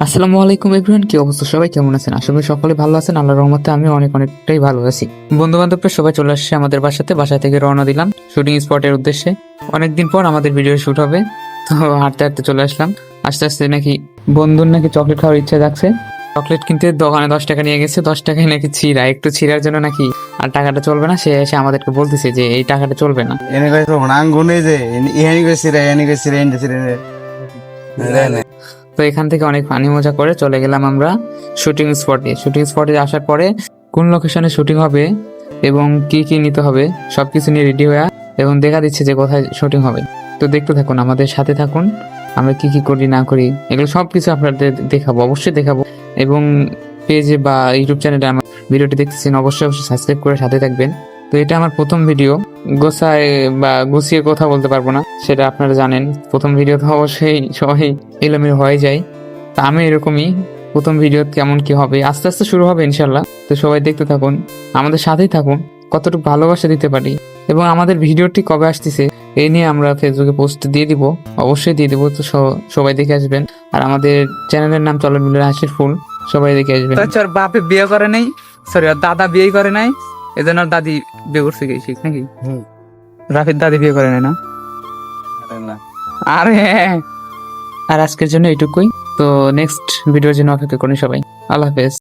আসসালামু আলাইকুম এভরিওয়ান, কি অবস্থা? সবাই কেমন আছেন? আশা করি সকলে ভালো আছেন। আল্লাহর রহমতে আমি অনেকটাই ভালো আছি। বন্ধু বান্ধবরা সবাই চলে আসছে আমাদের বাসা থেকে রওনা দিলাম শুটিং স্পটের উদ্দেশ্যে। অনেকদিন পর আমাদের ভিডিও শুট হবে, তো হাঁটতে হাঁটতে চলে আসলাম। আস্তে আস্তে নাকি বন্ধুর নাকি চকলেট খাওয়ার ইচ্ছা যাচ্ছে। চকলেট কিনতে দোকানে 10 টাকা নিয়ে গেছে, 10 টাকায় নাকি একটু ছিঁড়ার জন্য নাকি আর টাকাটা চলবে না। সে এসে আমাদেরকে বলতেছে যে এই টাকাটা চলবে না। তো এখান থেকে অনেক ফানি মজা করে চলে গেলাম আমরা শুটিং স্পটে আসার পরে কোন লোকেশনে শুটিং হবে এবং কি কি নিতে হবে সবকিছু নিয়ে রেডি হয়ে এবং দেখা দিচ্ছে যে কোথায় শুটিং হবে। তো দেখতে থাকুন, আমাদের সাথে থাকুন, আমরা কি কি করি না করি এগুলো সবকিছু আপনাদের দেখাবো, অবশ্যই দেখাবো। এবং পেজে বা ইউটিউব চ্যানেলে আমার ভিডিওটি দেখতেছেন, অবশ্যই সাবস্ক্রাইব করে সাথে থাকবেন। তো এটা আমার প্রথম ভিডিও, গোছায় বা গুছিয়ে কথা বলতে পারবো না, সেটা আপনারা জানেন। প্রথম ভিডিও তো অবশ্যই সবাই এলোমেলো হয়ে যায়, তা আমি এরকমই। প্রথম ভিডিও কেমন কি হবে আস্তে আস্তে শুরু হবে ইনশাল্লাহ। তো সবাই দেখতে থাকুন, আমাদের সাথেই থাকুন, কতটুকু ভালোবাসা দিতে পারি এবং আমাদের ভিডিওটি কবে আসতেছে এই নিয়ে আমরা ফেসবুকে পোস্ট দিয়ে দিব, অবশ্যই দিয়ে দিব। তো সবাই দেখে আসবেন। আর আমাদের চ্যানেলের নাম চলন মিলে হাসির ফুল, সবাই দেখে আসবেন। ওর বাপে বিয়ে করে নাই, সরি ওর দাদা বিয়ে করে নাই, এজন্য ওর দাদি বিয়ে করছে গেছি নাকি? রাফির দাদি বিয়ে করে নাই না? আরে আর আজকের জন্য এইটুকুই। তো নেক্সট ভিডিওর জন্য অপেক্ষা করুন সবাই। আল্লাহ হাফেজ।